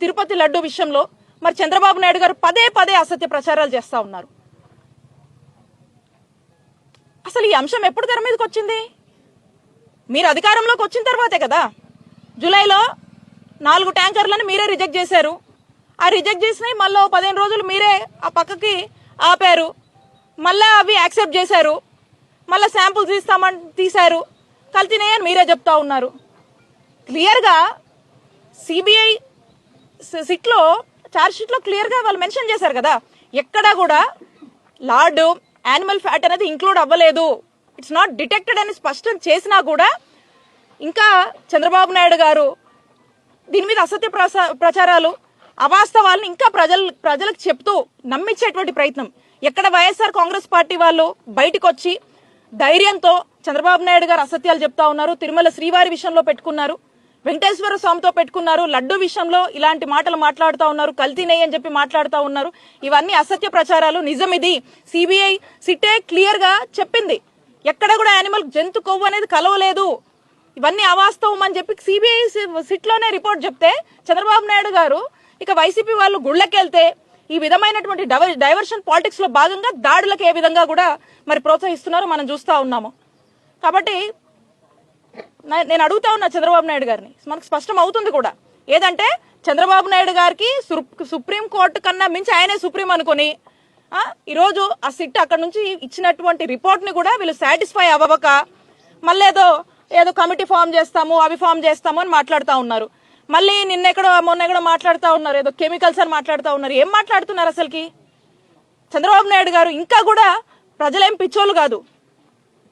తిరుపతి లడ్డు విషయంలో మరి చంద్రబాబు నాయుడు గారు పదే పదే అసత్య ప్రచారాలు చేస్తా ఉన్నారు. అసలు ఈ అంశం ఎప్పుడు తెర మీదకి వచ్చింది? మీరు అధికారంలోకి వచ్చిన తర్వాతే కదా. జూలైలో 4 ట్యాంకర్లను మీరే రిజెక్ట్ చేశారు. ఆ రిజెక్ట్ చేసినవి మళ్ళీ 15 రోజులు మీరే ఆ పక్కకి ఆపారు. మళ్ళా అవి యాక్సెప్ట్ చేశారు. మళ్ళీ శాంపుల్స్ తీశారు. కల్తీనాయని మీరే చెప్తా ఉన్నారు. క్లియర్గా సిబిఐ సిట్లో చార్జ్ షీట్లో క్లియర్గా వాళ్ళు మెన్షన్ చేశారు కదా, ఎక్కడా కూడా లార్డ్ యానిమల్ ఫ్యాట్ అనేది ఇంక్లూడ్ అవ్వలేదు, ఇట్స్ నాట్ డిటెక్టెడ్ అని స్పష్టం చేసినా కూడా ఇంకా చంద్రబాబు నాయుడు గారు దీని మీద అసత్య ప్రచారాలు అవాస్తవాలను ఇంకా ప్రజలకు చెప్తూ నమ్మించేటువంటి ప్రయత్నం. ఎక్కడ వైఎస్ఆర్ కాంగ్రెస్ పార్టీ వాళ్ళు బయటకు వచ్చి ధైర్యంతో చంద్రబాబు నాయుడు గారు అసత్యాలు చెప్తా ఉన్నారు. తిరుమల శ్రీవారి విషయంలో పెట్టుకున్నారు, వెంకటేశ్వర స్వామితో పెట్టుకున్నారు, లడ్డు విషయంలో ఇలాంటి మాటలు మాట్లాడుతూ ఉన్నారు, కల్తీ నెయ్యి అని చెప్పి మాట్లాడుతూ ఉన్నారు. ఇవన్నీ అసత్య ప్రచారాలు. నిజం ఇది. సిబిఐ సిట్టే క్లియర్ గా చెప్పింది, ఎక్కడ కూడా యానిమల్ జంతు కొవ్వు అనేది కలవలేదు, ఇవన్నీ అవాస్తవం అని చెప్పి సిబిఐ సిట్లోనే రిపోర్ట్ చెప్తే చంద్రబాబు నాయుడు గారు ఇక వైసీపీ వాళ్ళు గుళ్ళకెళ్తే ఈ విధమైనటువంటి డైవర్షన్ పాలిటిక్స్ లో భాగంగా దాడులకు ఏ విధంగా కూడా మరి ప్రోత్సహిస్తున్నారో మనం చూస్తా ఉన్నాము. కాబట్టి నేను అడుగుతా ఉన్నా చంద్రబాబు నాయుడు గారిని, మనకు స్పష్టం అవుతుంది కూడా ఏదంటే చంద్రబాబు నాయుడు గారికి సుప్రీం కోర్టు కన్నా మించి ఆయనే సుప్రీం అనుకుని ఈరోజు ఆ సిట్ అక్కడ నుంచి ఇచ్చినటువంటి రిపోర్ట్ ని కూడా వీళ్ళు సాటిస్ఫై అవ్వక మళ్ళీ ఏదో కమిటీ ఫామ్ చేస్తాము అవి ఫామ్ చేస్తాము అని మాట్లాడుతూ ఉన్నారు. మళ్ళీ మొన్నెక్కడో మాట్లాడుతూ ఉన్నారు, ఏదో కెమికల్స్ అని మాట్లాడుతూ ఉన్నారు. ఏం మాట్లాడుతున్నారు అసలుకి? చంద్రబాబు నాయుడు గారు ఇంకా కూడా ప్రజలేం పిచ్చోళ్ళు కాదు.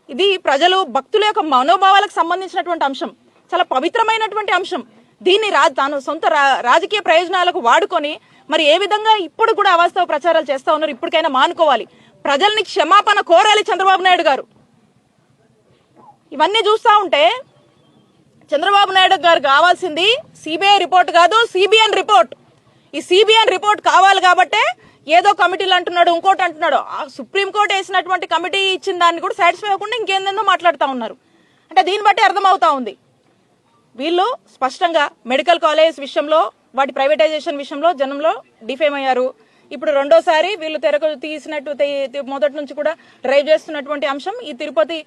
ఇది ప్రజలు భక్తుల యొక్క మనోభావాలకు సంబంధించినటువంటి అంశం, చాలా పవిత్రమైనటువంటి అంశం. దీన్ని తాను సొంత రాజకీయ ప్రయోజనాలకు వాడుకొని మరి ఏ విధంగా ఇప్పుడు కూడా అవాస్తవ ప్రచారాలు చేస్తా ఉన్నారు. ఇప్పటికైనా మానుకోవాలి, ప్రజల్ని క్షమాపణ కోరాలి చంద్రబాబు నాయుడు గారు. ఇవన్నీ చూస్తా ఉంటే చంద్రబాబు నాయుడు గారు కావాల్సింది సిబిఐ రిపోర్ట్ కాదు, సిబిఎన్ రిపోర్ట్. ఈ సిబిఎన్ రిపోర్ట్ కావాలి కాబట్టే ఏదో కమిటీలు అంటున్నాడు, ఇంకోటి అంటున్నాడు. సుప్రీంకోర్టు వేసినటువంటి కమిటీ ఇచ్చిన దాన్ని కూడా సాటిస్ఫై అవ్వకుండా ఇంకేందో మాట్లాడుతూ ఉన్నారు. అంటే దీన్ని బట్టి అర్థమవుతా ఉంది వీళ్ళు స్పష్టంగా మెడికల్ కాలేజ్ విషయంలో, వాటి ప్రైవేటైజేషన్ విషయంలో జనంలో డిఫేమ్ అయ్యారు. ఇప్పుడు రెండోసారి వీళ్ళు తెరకు తీసినట్టు మొదటి నుంచి కూడా డ్రైవ్ చేస్తున్నటువంటి అంశం ఈ తిరుపతి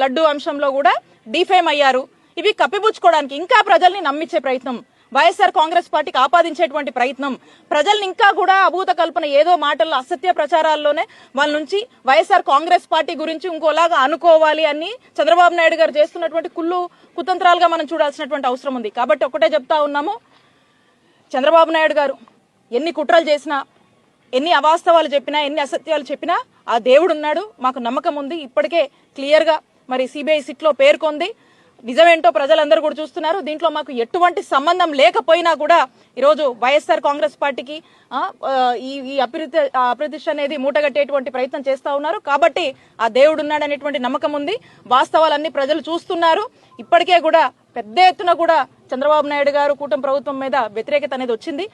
లడ్డు అంశంలో కూడా డిఫేమ్ అయ్యారు. ఇవి కప్పిపుచ్చుకోవడానికి ఇంకా ప్రజల్ని నమ్మించే ప్రయత్నం, వైఎస్ఆర్ కాంగ్రెస్ పార్టీకి ఆపాదించేటువంటి ప్రయత్నం, ప్రజల్ని ఇంకా కూడా అభూత కల్పన ఏదో మాటల్లో అసత్య ప్రచారాల్లోనే వాళ్ళ నుంచి వైఎస్ఆర్ కాంగ్రెస్ పార్టీ గురించి ఇంకోలాగా అనుకోవాలి అని చంద్రబాబు నాయుడు గారు చేస్తున్నటువంటి కుతంత్రాలుగా మనం చూడాల్సినటువంటి అవసరం ఉంది. కాబట్టి ఒకటే చెప్తా ఉన్నాము, చంద్రబాబు నాయుడు గారు ఎన్ని కుట్రలు చేసినా, ఎన్ని అవాస్తవాలు చెప్పినా, ఎన్ని అసత్యాలు చెప్పినా ఆ దేవుడు ఉన్నాడు, మాకు నమ్మకం ఉంది. ఇప్పటికే క్లియర్ గా మరి సిబిఐ సిట్ లో పేర్కొంది, నిజమేంటో ప్రజలందరూ కూడా చూస్తున్నారు. దీంట్లో మాకు ఎటువంటి సంబంధం లేకపోయినా కూడా ఈరోజు వైఎస్ఆర్ కాంగ్రెస్ పార్టీకి ఈ అప్రతిష్ట అనేది మూటగట్టేటువంటి ప్రయత్నం చేస్తా ఉన్నారు. కాబట్టి ఆ దేవుడు ఉన్నాడనేటువంటి నమ్మకం ఉంది. వాస్తవాలన్నీ ప్రజలు చూస్తున్నారు. ఇప్పటికే కూడా పెద్ద ఎత్తున కూడా చంద్రబాబు నాయుడు గారు కూటమి ప్రభుత్వం మీద వ్యతిరేకత అనేది వచ్చింది.